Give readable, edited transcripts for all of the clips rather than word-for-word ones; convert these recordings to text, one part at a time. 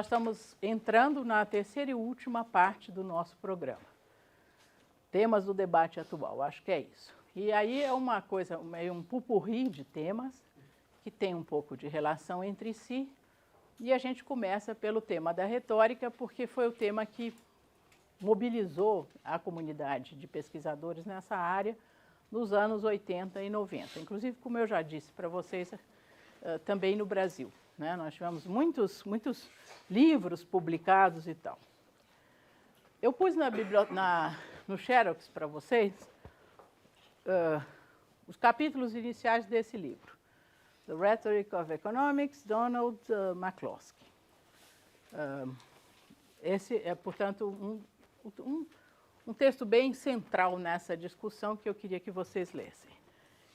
nós estamos entrando na terceira e última parte do nosso programa. Temas do debate atual, acho que é isso. E aí é uma coisa, meio um pupurri de temas, que tem um pouco de relação entre si, e a gente começa pelo tema da retórica, porque foi o tema que mobilizou a comunidade de pesquisadores nessa área nos anos 80 e 90. Inclusive, como eu já disse para vocês, também no Brasil, né? Nós tivemos muitos livros publicados e tal. Eu pus no Xerox para vocês os capítulos iniciais desse livro. The Rhetoric of Economics, Donald McCloskey. Esse é, portanto, um texto bem central nessa discussão que eu queria que vocês lessem.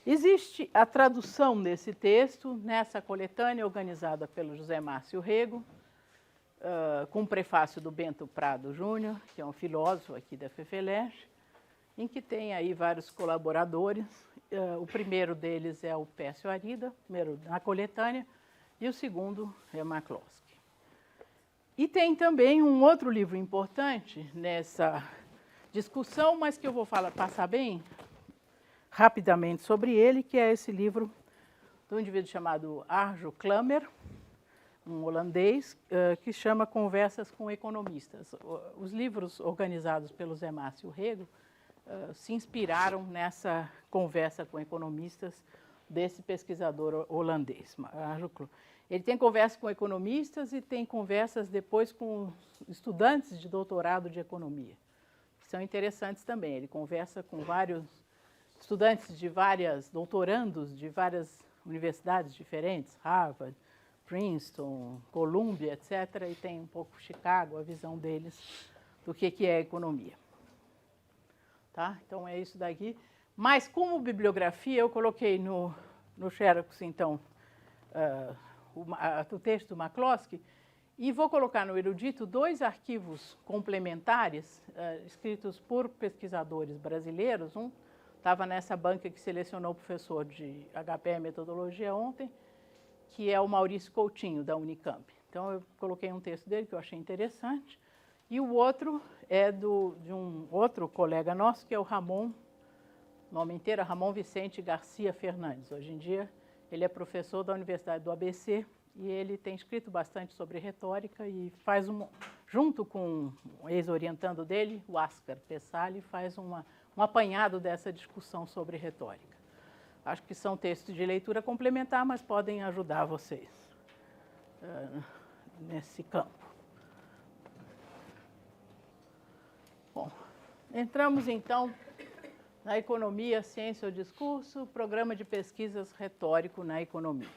Existe a tradução desse texto nessa coletânea organizada pelo José Márcio Rego, com o prefácio do Bento Prado Júnior, que é um filósofo aqui da FEFELESH, em que tem aí vários colaboradores. O primeiro deles é o Pécio Arida, primeiro na coletânea, e o segundo é McCloskey. E tem também um outro livro importante nessa discussão, mas que eu vou passar bem rapidamente sobre ele, que é esse livro do indivíduo chamado Arjo Klammer, um holandês, que chama Conversas com Economistas. Os livros organizados pelo Zé Márcio Rego se inspiraram nessa conversa com economistas desse pesquisador holandês, Arjo Klammer. Ele tem conversas com economistas e tem conversas depois com estudantes de doutorado de economia, que são interessantes também. Ele conversa com vários estudantes doutorandos de várias universidades diferentes, Harvard, Princeton, Columbia, etc., e tem um pouco Chicago, a visão deles do que é economia. Tá? Então, é isso daqui. Mas, como bibliografia, eu coloquei no Xerox, então, o texto do McCloskey, e vou colocar no Erudito 2 arquivos complementares escritos por pesquisadores brasileiros. Um estava nessa banca que selecionou o professor de HPE Metodologia ontem, que é o Maurício Coutinho, da Unicamp. Então, eu coloquei um texto dele que eu achei interessante, e o outro é de um outro colega nosso, que é o Ramon, nome inteiro, Ramon Vicente Garcia Fernandes. Hoje em dia, ele é professor da Universidade do ABC e ele tem escrito bastante sobre retórica e faz junto com o ex-orientando dele, o Ascar Pessali, faz um apanhado dessa discussão sobre retórica. Acho que são textos de leitura complementar, mas podem ajudar vocês nesse campo. Bom, entramos então na economia, ciência ou discurso, programa de pesquisas retórico na economia.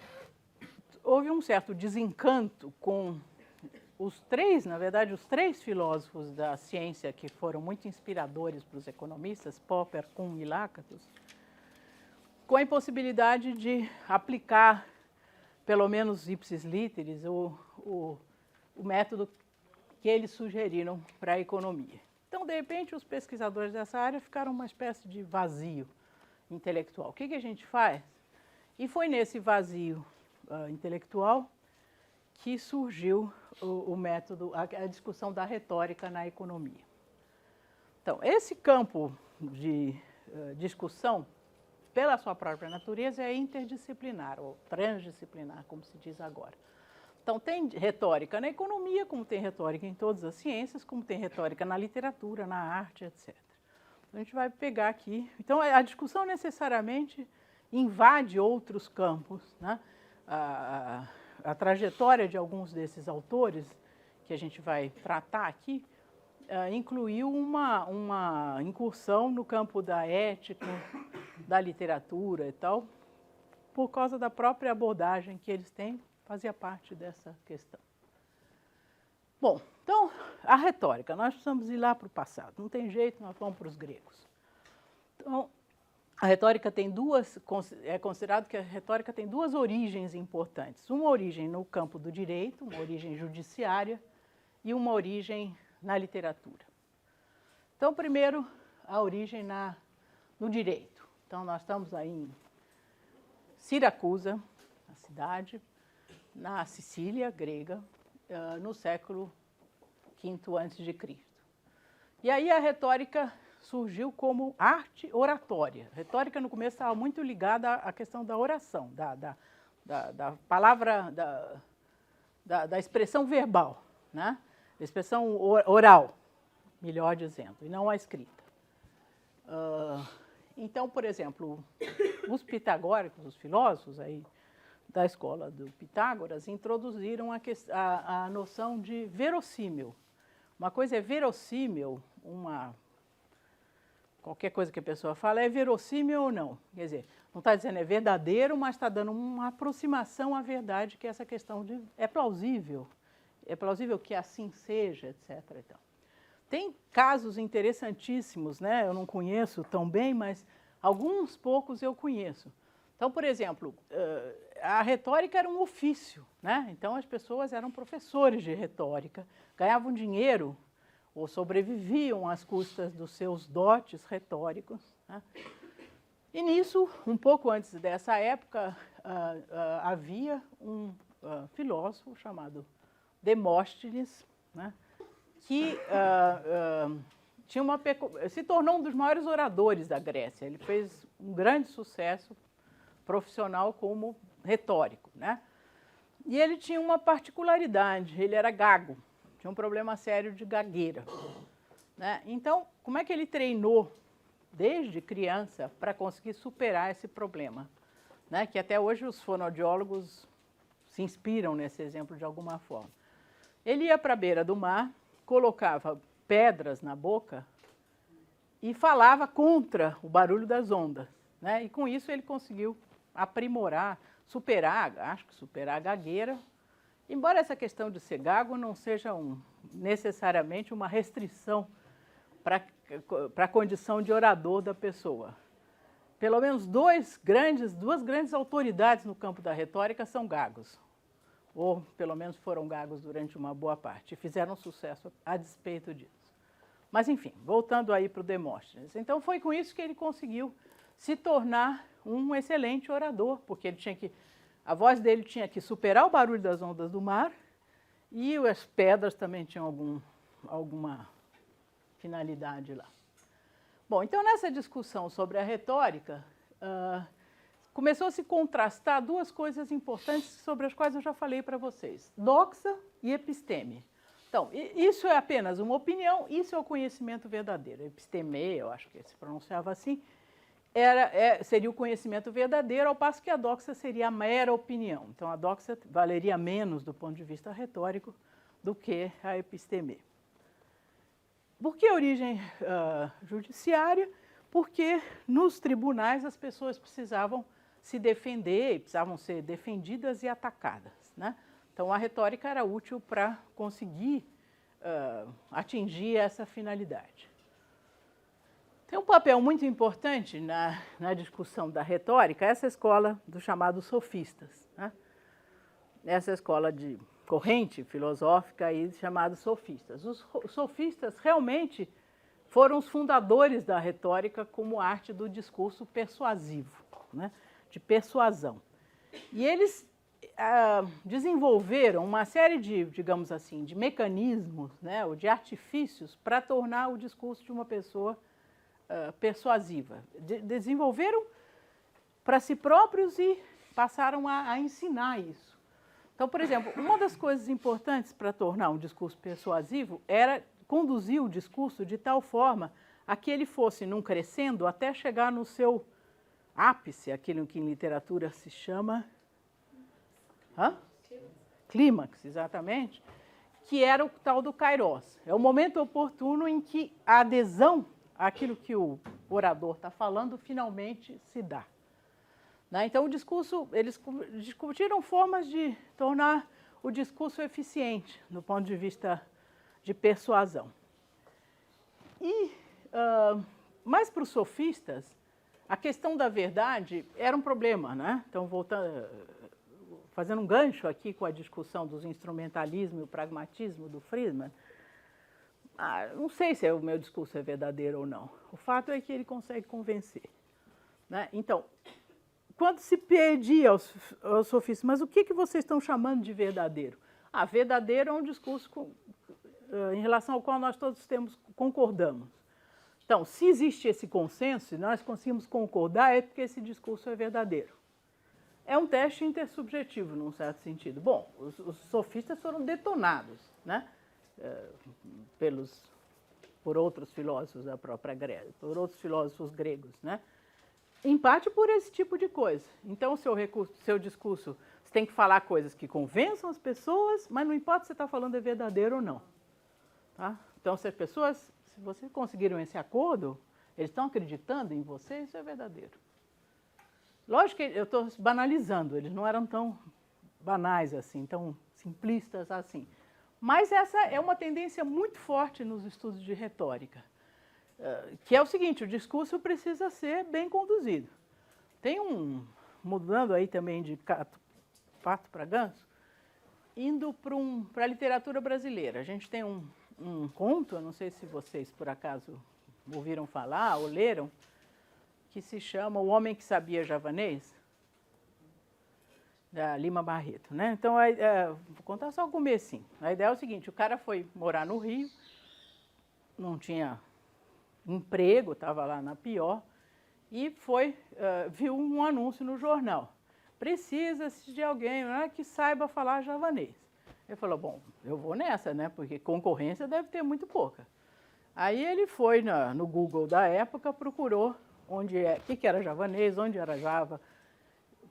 Houve um certo desencanto com os três filósofos da ciência que foram muito inspiradores para os economistas, Popper, Kuhn e Lakatos, com a impossibilidade de aplicar, pelo menos ipsis literis, o método que eles sugeriram para a economia. Então, de repente, os pesquisadores dessa área ficaram uma espécie de vazio intelectual. O que a gente faz? E foi nesse vazio intelectual que surgiu o método, a discussão da retórica na economia. Então, esse campo de discussão, pela sua própria natureza, é interdisciplinar, ou transdisciplinar, como se diz agora. Então, tem retórica na economia, como tem retórica em todas as ciências, como tem retórica na literatura, na arte, etc. A gente vai pegar aqui. Então, a discussão necessariamente invade outros campos, né? A trajetória de alguns desses autores, que a gente vai tratar aqui, incluiu uma incursão no campo da ética, da literatura e tal, por causa da própria abordagem que eles têm, fazia parte dessa questão. Bom, então, a retórica, nós precisamos ir lá para o passado, não tem jeito, nós vamos para os gregos. Então, a retórica tem é considerado que a retórica tem duas origens importantes. Uma origem no campo do direito, uma origem judiciária, e uma origem na literatura. Então, primeiro, a origem no direito. Então, nós estamos aí em Siracusa, a cidade, na Sicília grega, no século V a.C. E aí a retórica surgiu como arte oratória. A retórica, no começo, estava muito ligada à questão da oração, da palavra, da expressão verbal, né? Da expressão oral, melhor dizendo, e não a escrita. Então, por exemplo, os os filósofos aí da escola do Pitágoras introduziram a noção de verossímil. Uma coisa é verossímil, qualquer coisa que a pessoa fala é verossímil ou não. Quer dizer, não está dizendo é verdadeiro, mas está dando uma aproximação à verdade, que é essa questão de é plausível que assim seja, etc. Então, tem casos interessantíssimos, né? Eu não conheço tão bem, mas alguns poucos eu conheço. Então, por exemplo, a retórica era um ofício, né? Então as pessoas eram professores de retórica, ganhavam dinheiro ou sobreviviam às custas dos seus dotes retóricos, né? E nisso, um pouco antes dessa época, havia um filósofo chamado Demóstenes, né? Que se tornou um dos maiores oradores da Grécia. Ele fez um grande sucesso profissional como retórico, né? E ele tinha uma particularidade, ele era gago, tinha um problema sério de gagueira, né? Então, como é que ele treinou desde criança para conseguir superar esse problema, né? Que até hoje os fonoaudiólogos se inspiram nesse exemplo de alguma forma. Ele ia para a beira do mar, colocava pedras na boca e falava contra o barulho das ondas, né? E com isso ele conseguiu aprimorar, superar a gagueira, embora essa questão de ser gago não seja necessariamente uma restrição para a condição de orador da pessoa. Pelo menos duas grandes autoridades no campo da retórica são gagos, ou pelo menos foram gagos durante uma boa parte, e fizeram sucesso a despeito disso. Mas, enfim, voltando aí para o Demóstenes. Então, foi com isso que ele conseguiu se tornar um excelente orador, porque a voz dele tinha que superar o barulho das ondas do mar e as pedras também tinham alguma finalidade lá. Bom, então, nessa discussão sobre a retórica, começou a se contrastar duas coisas importantes sobre as quais eu já falei para vocês: doxa e episteme. Então, isso é apenas uma opinião, isso é o conhecimento verdadeiro. Episteme, eu acho que se pronunciava assim, seria o conhecimento verdadeiro, ao passo que a doxa seria a mera opinião. Então, a doxa valeria menos do ponto de vista retórico do que a episteme. Por que origem judiciária? Porque nos tribunais as pessoas precisavam se defender, precisavam ser defendidas e atacadas, né? Então, a retórica era útil para conseguir atingir essa finalidade. Tem um papel muito importante na discussão da retórica essa escola dos chamados sofistas, né? Essa escola de corrente filosófica aí chamados sofistas. Os sofistas realmente foram os fundadores da retórica como arte do discurso persuasivo, né? De persuasão. E eles desenvolveram uma série de, digamos assim, de mecanismos, né, ou de artifícios para tornar o discurso de uma pessoa persuasiva. Desenvolveram para si próprios e passaram a ensinar isso. Então, por exemplo, uma das coisas importantes para tornar um discurso persuasivo era conduzir o discurso de tal forma a que ele fosse num crescendo até chegar no seu ápice, aquilo que em literatura se chama clímax, exatamente, que era o tal do kairos. É o momento oportuno em que a adesão àquilo que o orador está falando finalmente se dá, né? Então, o discurso, eles discutiram formas de tornar o discurso eficiente do ponto de vista de persuasão. E, mas para os sofistas, a questão da verdade era um problema, né? Então, fazendo um gancho aqui com a discussão dos instrumentalismo e o pragmatismo do Friedman, não sei se o meu discurso é verdadeiro ou não. O fato é que ele consegue convencer, né? Então, quando se pedia aos sofistas, mas o que vocês estão chamando de verdadeiro? Verdadeiro é um discurso em relação ao qual nós todos concordamos. Então, se existe esse consenso, e nós conseguimos concordar, é porque esse discurso é verdadeiro. É um teste intersubjetivo, num certo sentido. Bom, os sofistas foram detonados, né, por outros filósofos da própria Grécia, por outros filósofos gregos, né? Em parte por esse tipo de coisa. Então, o seu discurso, você tem que falar coisas que convençam as pessoas, mas não importa se você está falando é verdadeiro ou não. Tá? Então, se vocês conseguiram esse acordo, eles estão acreditando em você, isso é verdadeiro. Lógico que eu estou banalizando, eles não eram tão banais assim, tão simplistas assim. Mas essa é uma tendência muito forte nos estudos de retórica, que é o seguinte: o discurso precisa ser bem conduzido. Tem mudando aí também de pato para ganso, indo para a literatura brasileira. A gente tem um conto, eu não sei se vocês por acaso ouviram falar ou leram, que se chama O Homem que Sabia Javanês, da Lima Barreto, né? Então, vou contar só o comecinho. A ideia é o seguinte: o cara foi morar no Rio, não tinha emprego, estava lá na pior, e viu um anúncio no jornal. Precisa-se de alguém, né, que saiba falar javanês. Ele falou, bom, eu vou nessa, né, porque concorrência deve ter muito pouca. Aí ele foi no Google da época, procurou o que era javanês, onde era Java,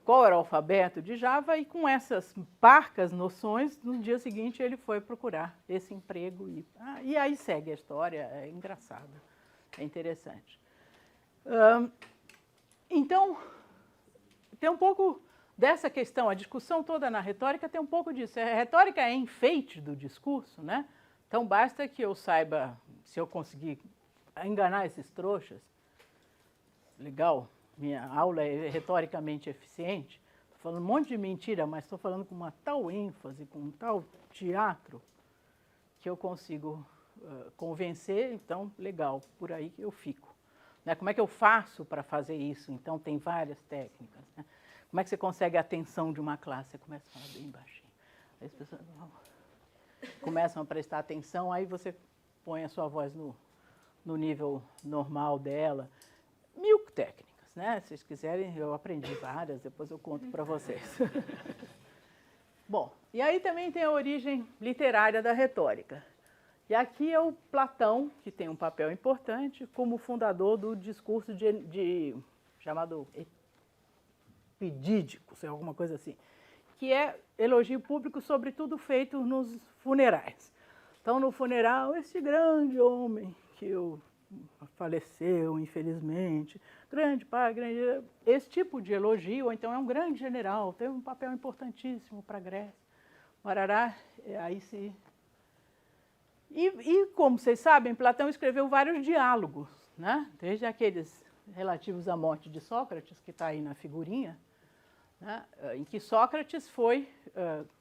qual era o alfabeto de Java, e com essas parcas noções, no dia seguinte ele foi procurar esse emprego. E aí segue a história, é engraçado, é interessante. Então, tem um pouco dessa questão, a discussão toda na retórica tem um pouco disso. A retórica é enfeite do discurso, né? Então basta que eu saiba, se eu conseguir enganar esses trouxas, legal, minha aula é retoricamente eficiente, estou falando um monte de mentira, mas estou falando com uma tal ênfase, com um tal teatro, que eu consigo convencer, então, legal, por aí que eu fico. Né? Como é que eu faço para fazer isso? Então, tem várias técnicas. Né? Como é que você consegue a atenção de uma classe? Você começa a falar bem baixinho. Aí as pessoas começam a prestar atenção, aí você põe a sua voz no nível normal dela. 1000 técnicas. Né? Se vocês quiserem, eu aprendi várias, depois eu conto para vocês. Bom, e aí também tem a origem literária da retórica. E aqui é o Platão, que tem um papel importante, como fundador do discurso chamado epidídico, sei, alguma coisa assim, que é elogio público, sobretudo feito nos funerais. Então, no funeral, esse grande homem que faleceu, infelizmente, grande pai, esse tipo de elogio, ou então é um grande general, teve um papel importantíssimo para a Grécia, marará, aí se... E, como vocês sabem, Platão escreveu vários diálogos, né? Desde aqueles relativos à morte de Sócrates, que está aí na figurinha, né? Em que Sócrates foi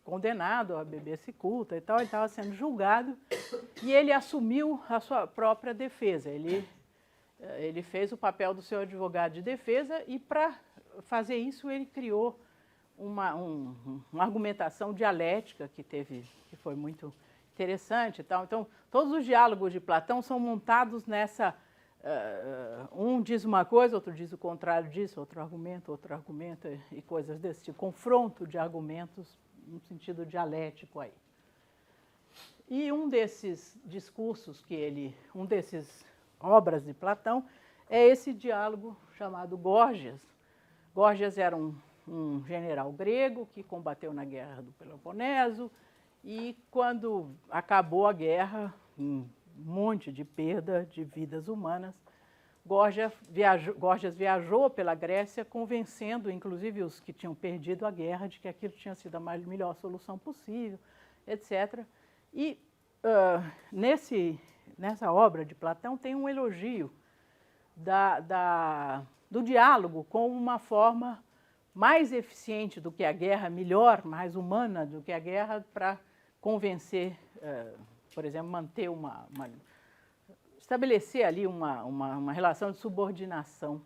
condenado a beber cicuta e tal, ele estava sendo julgado, e ele assumiu a sua própria defesa. Ele fez o papel do seu advogado de defesa e, para fazer isso, ele criou uma argumentação dialética que foi muito interessante. Então, todos os diálogos de Platão são montados nessa... um diz uma coisa, outro diz o contrário disso, outro argumento e coisas desse tipo. Confronto de argumentos no sentido dialético aí. E um desses discursos um desses obras de Platão é esse diálogo chamado Górgias. Górgias era um general grego que combateu na guerra do Peloponeso e, quando acabou a guerra, um monte de perda de vidas humanas, Górgias viajou pela Grécia convencendo, inclusive, os que tinham perdido a guerra de que aquilo tinha sido a melhor solução possível, etc. E nessa obra de Platão tem um elogio do diálogo como uma forma mais eficiente do que a guerra, melhor, mais humana do que a guerra, para convencer, por exemplo, manter estabelecer ali uma relação de subordinação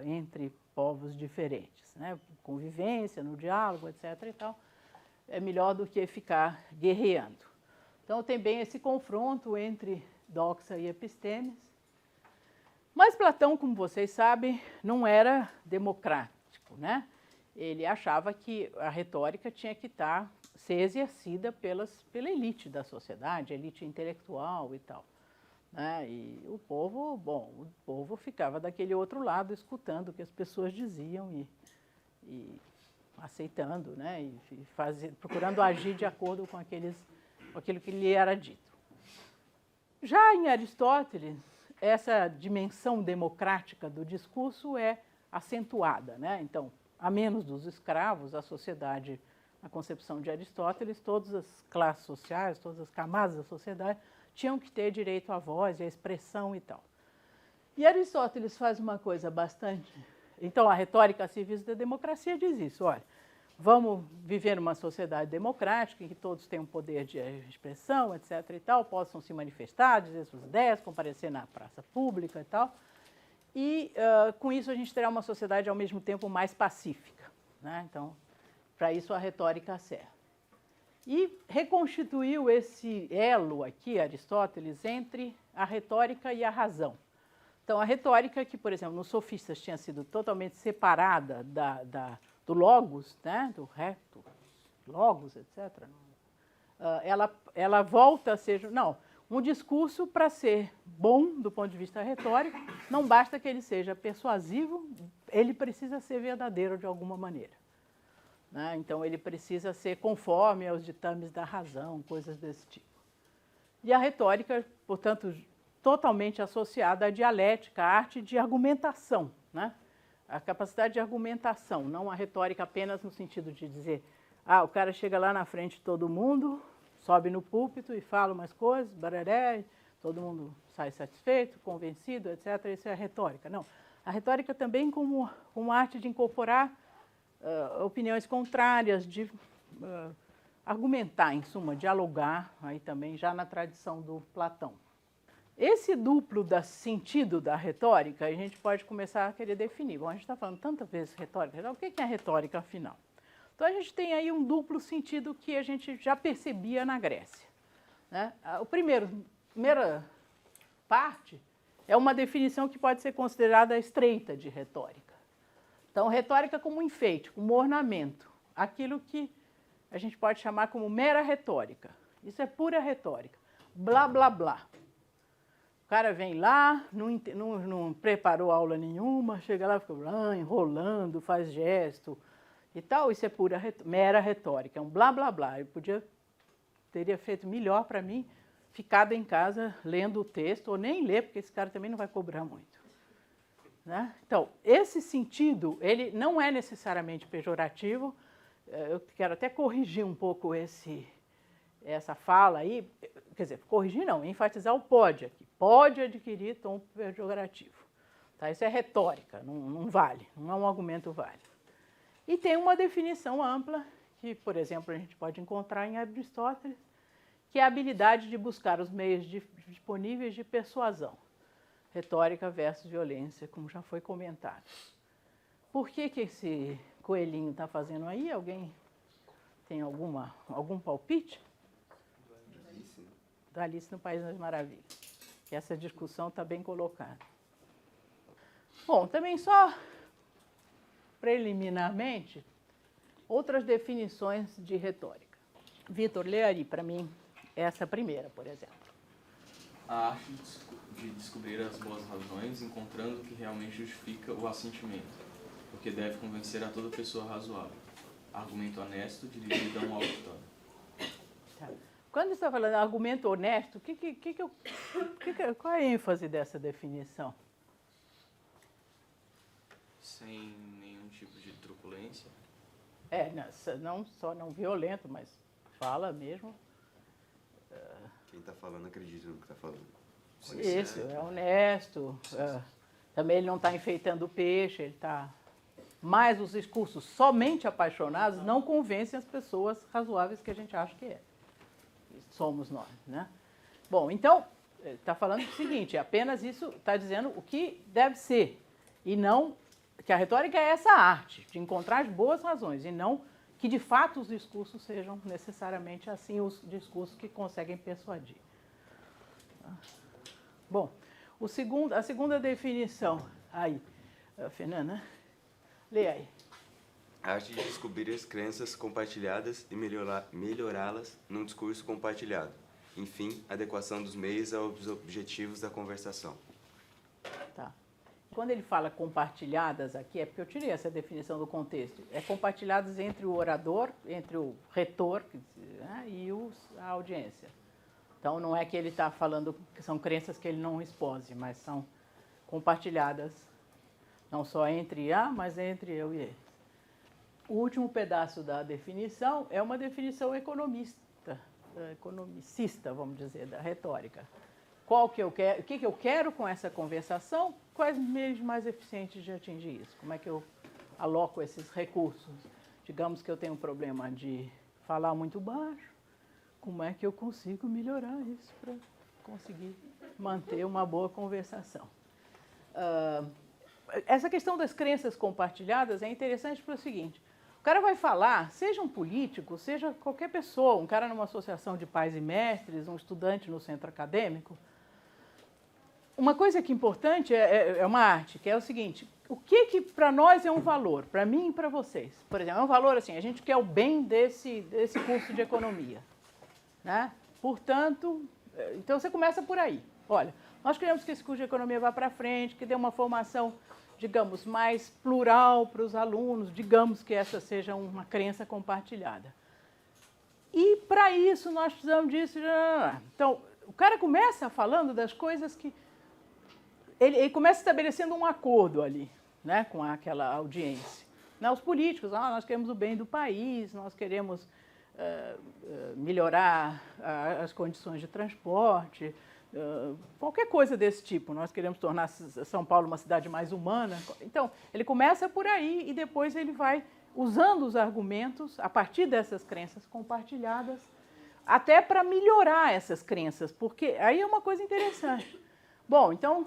entre povos diferentes, né? Convivência, no diálogo, etc. e tal. é melhor do que ficar guerreando. Então tem bem esse confronto entre doxa e epistemes. Mas Platão, como vocês sabem, não era democrático, né? Ele achava que a retórica tinha que ser exercida pela elite da sociedade, elite intelectual e tal, né? E o povo ficava daquele outro lado, escutando o que as pessoas diziam e aceitando, né? E procurando agir de acordo com aquilo que lhe era dito. Já em Aristóteles, essa dimensão democrática do discurso é acentuada, né? Então, a menos dos escravos, a sociedade, na concepção de Aristóteles, todas as classes sociais, todas as camadas da sociedade tinham que ter direito à voz e à expressão e tal. E Aristóteles faz uma coisa bastante... Então, a retórica civil da democracia diz isso, olha, vamos viver numa sociedade democrática em que todos tenham poder de expressão, etc. e tal, possam se manifestar, dizer suas ideias, comparecer na praça pública e tal. E, com isso, a gente terá uma sociedade, ao mesmo tempo, mais pacífica, né? Então, para isso, a retórica serve. E reconstituiu esse elo aqui, Aristóteles, entre a retórica e a razão. Então, a retórica, que, por exemplo, nos sofistas tinha sido totalmente separada do logos, né? Do reto, logos, etc., ela volta a ser... Não, um discurso, para ser bom do ponto de vista retórico, não basta que ele seja persuasivo, ele precisa ser verdadeiro de alguma maneira, né? Então, ele precisa ser conforme aos ditames da razão, coisas desse tipo. E a retórica, portanto, totalmente associada à dialética, à arte de argumentação, né? A capacidade de argumentação, não a retórica apenas no sentido de dizer, o cara chega lá na frente de todo mundo, sobe no púlpito e fala umas coisas, bararé, todo mundo sai satisfeito, convencido, etc. Isso é a retórica. Não, a retórica também como uma arte de incorporar opiniões contrárias, de argumentar, em suma, dialogar, aí também já na tradição do Platão. Esse duplo sentido da retórica, a gente pode começar a querer definir. Bom, a gente está falando tantas vezes retórica, o que é retórica, afinal? Então, a gente tem aí um duplo sentido que a gente já percebia na Grécia, né? A primeira parte é uma definição que pode ser considerada estreita de retórica. Então, retórica como um enfeite, como ornamento, aquilo que a gente pode chamar como mera retórica. Isso é pura retórica, blá, blá, blá. O cara vem lá, não preparou aula nenhuma, chega lá, fica enrolando, faz gesto e tal. Isso é mera retórica, é um blá, blá, blá. Eu teria feito melhor para mim, ficado em casa lendo o texto, ou nem ler, porque esse cara também não vai cobrar muito, né? Então, esse sentido, ele não é necessariamente pejorativo. Eu quero até corrigir um pouco essa fala aí, quer dizer, corrigir não, enfatizar o pode aqui. Pode adquirir tom pejorativo. Tá? Isso é retórica, não vale, não é um argumento válido. E tem uma definição ampla, que, por exemplo, a gente pode encontrar em Aristóteles, que é a habilidade de buscar os meios disponíveis de persuasão. Retórica versus violência, como já foi comentado. Por que esse coelhinho está fazendo aí? Alguém tem algum palpite? Da Alice no País das Maravilhas. Que essa discussão está bem colocada. Bom, também só preliminarmente, outras definições de retórica. Vitor, lê aí para mim essa primeira, por exemplo. A arte de descobrir as boas razões, encontrando o que realmente justifica o assentimento, porque deve convencer a toda pessoa razoável. Argumento honesto de lividão auditória. Tá. Quando você está falando de argumento honesto, qual é a ênfase dessa definição? Sem nenhum tipo de truculência. Não só não violento, mas fala mesmo. Quem está falando acredita no que está falando. Isso, é honesto. Também ele não está enfeitando o peixe, ele está... Mas os discursos somente apaixonados não convencem as pessoas razoáveis que a gente acha que somos nós, né? Bom, então, está falando o seguinte, apenas isso está dizendo o que deve ser, e não que a retórica é essa arte, de encontrar as boas razões, e não que de fato os discursos sejam necessariamente assim os discursos que conseguem persuadir. Bom, a segunda definição, aí, Fernanda, lê aí. A arte de descobrir as crenças compartilhadas e melhorá-las num discurso compartilhado. Enfim, adequação dos meios aos objetivos da conversação. Tá. Quando ele fala compartilhadas aqui, é porque eu tirei essa definição do contexto. É compartilhadas entre o orador, entre o retor, né, e a audiência. Então, não é que ele está falando que são crenças que ele não expose, mas são compartilhadas, não só entre A, mas entre eu e ele. O último pedaço da definição é uma definição economicista, vamos dizer, da retórica. O que eu quero com essa conversação? Quais meios mais eficientes de atingir isso? Como é que eu aloco esses recursos? Digamos que eu tenho um problema de falar muito baixo. Como é que eu consigo melhorar isso para conseguir manter uma boa conversação? Essa questão das crenças compartilhadas é interessante pelo seguinte: o cara vai falar, seja um político, seja qualquer pessoa, um cara numa associação de pais e mestres, um estudante no centro acadêmico. Uma coisa que é importante é uma arte, que é o seguinte: o que para nós é um valor, para mim e para vocês? Por exemplo, é um valor assim, a gente quer o bem desse curso de economia, né? Portanto, então você começa por aí. Olha, nós queremos que esse curso de economia vá para frente, que dê uma formação, digamos, mais plural para os alunos, digamos que essa seja uma crença compartilhada. E para isso nós precisamos disso. Então, o cara começa falando das coisas que... Ele começa estabelecendo um acordo ali, né, com aquela audiência. Né, os políticos, nós queremos o bem do país, nós queremos melhorar as condições de transporte, qualquer coisa desse tipo. Nós queremos tornar São Paulo uma cidade mais humana. Então, ele começa por aí e depois ele vai usando os argumentos, a partir dessas crenças compartilhadas, até para melhorar essas crenças, porque aí é uma coisa interessante. Bom, então,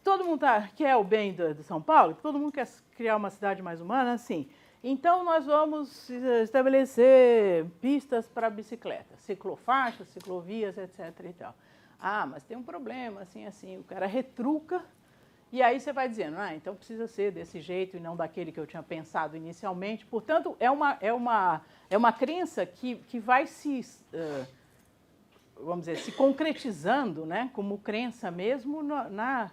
todo mundo quer o bem de São Paulo? Todo mundo quer criar uma cidade mais humana? Sim. Então, nós vamos estabelecer pistas para bicicleta, ciclofaixas, ciclovias, etc. e tal. Mas tem um problema, assim. O cara retruca e aí você vai dizendo, então precisa ser desse jeito e não daquele que eu tinha pensado inicialmente. Portanto, é uma crença que vai vamos dizer, se concretizando, né, como crença mesmo na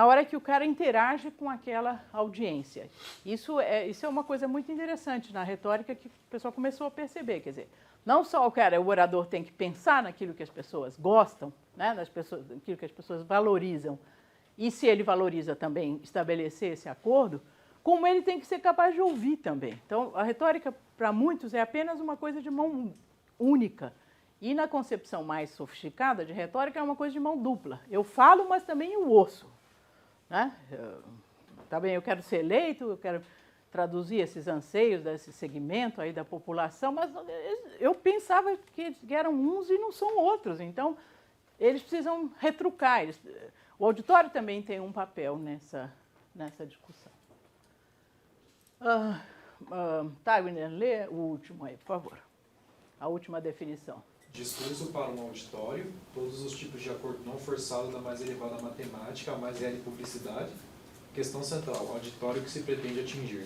hora que o cara interage com aquela audiência. Isso é uma coisa muito interessante na retórica que o pessoal começou a perceber. Quer dizer, não só o orador tem que pensar naquilo que as pessoas gostam, né, naquilo que as pessoas valorizam, e se ele valoriza também estabelecer esse acordo, como ele tem que ser capaz de ouvir também. Então, a retórica, para muitos, é apenas uma coisa de mão única. E na concepção mais sofisticada de retórica é uma coisa de mão dupla. Eu falo, mas também eu ouço. Né? Tá bem, eu quero ser eleito, eu quero traduzir esses anseios desse segmento aí da população, mas eu pensava que eram uns e não são outros. Então, eles precisam retrucar. O auditório também tem um papel nessa discussão. Tagner, lê o último aí, por favor. A última definição. Discurso para um auditório, todos os tipos de acordo não forçado da mais elevada matemática à mais real publicidade. Questão central, auditório que se pretende atingir.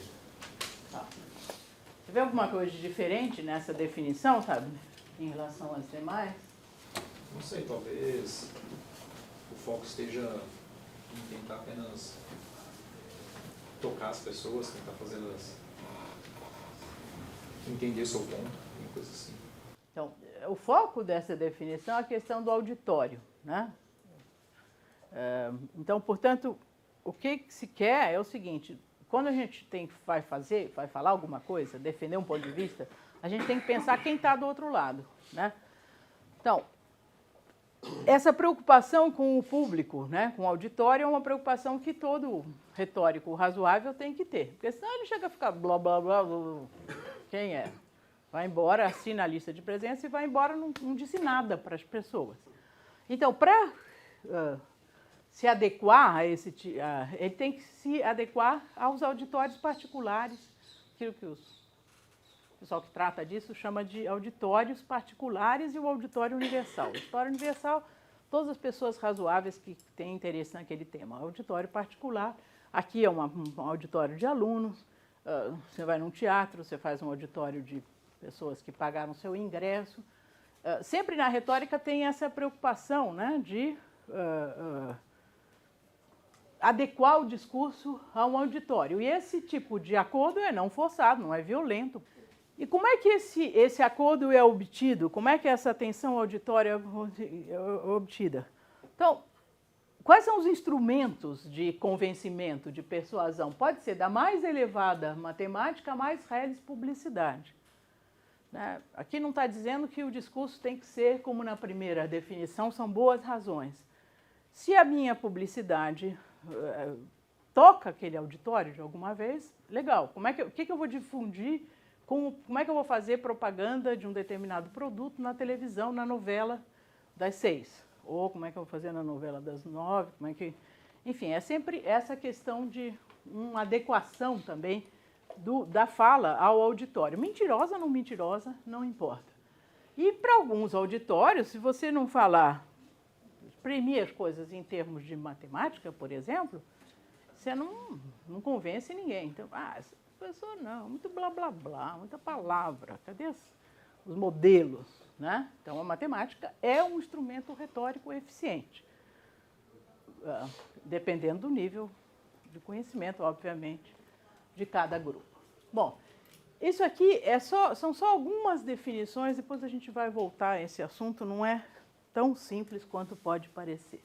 Você vê alguma coisa de diferente nessa definição, sabe, em relação às demais? Não sei, talvez o foco esteja em tentar apenas tocar as pessoas, tentar fazer elas entender seu ponto, uma coisa assim. Então, o foco dessa definição é a questão do auditório, né? Então, portanto, o que se quer é o seguinte: quando a gente vai falar alguma coisa, defender um ponto de vista, a gente tem que pensar quem está do outro lado, né? Então, essa preocupação com o público, né, com o auditório, é uma preocupação que todo retórico razoável tem que ter, porque senão ele chega a ficar blá, blá, blá, blá. Quem é? Vai embora, assina a lista de presença e vai embora, não disse nada para as pessoas. Então, para se adequar a ele tem que se adequar aos auditórios particulares aquilo que o pessoal que trata disso chama de auditórios particulares e o auditório universal. O auditório universal, todas as pessoas razoáveis que têm interesse naquele tema. O auditório particular, aqui é um auditório de alunos, você vai num teatro, você faz um auditório de pessoas que pagaram seu ingresso. Sempre na retórica tem essa preocupação, né, de adequar o discurso a um auditório. E esse tipo de acordo é não forçado, não é violento. E como é que esse acordo é obtido? Como é que essa atenção auditória é obtida? Então, quais são os instrumentos de convencimento, de persuasão? Pode ser da mais elevada matemática à mais reles publicidade. Né? Aqui não está dizendo que o discurso tem que ser, como na primeira definição, são boas razões. Se a minha publicidade toca aquele auditório de alguma vez, legal. O que eu vou difundir? Como é que eu vou fazer propaganda de um determinado produto na televisão, na novela das 6? Ou como é que eu vou fazer na novela das 9? Enfim, é sempre essa questão de uma adequação também da fala ao auditório. Mentirosa ou não mentirosa, não importa. E para alguns auditórios, se você não falar, exprimir as coisas em termos de matemática, por exemplo, você não convence ninguém. Então, essa pessoa não, muito blá, blá, blá, muita palavra, cadê os modelos? Né? Então, a matemática é um instrumento retórico eficiente, dependendo do nível de conhecimento, obviamente, de cada grupo. Bom, isso aqui são só algumas definições, depois a gente vai voltar a esse assunto, não é tão simples quanto pode parecer.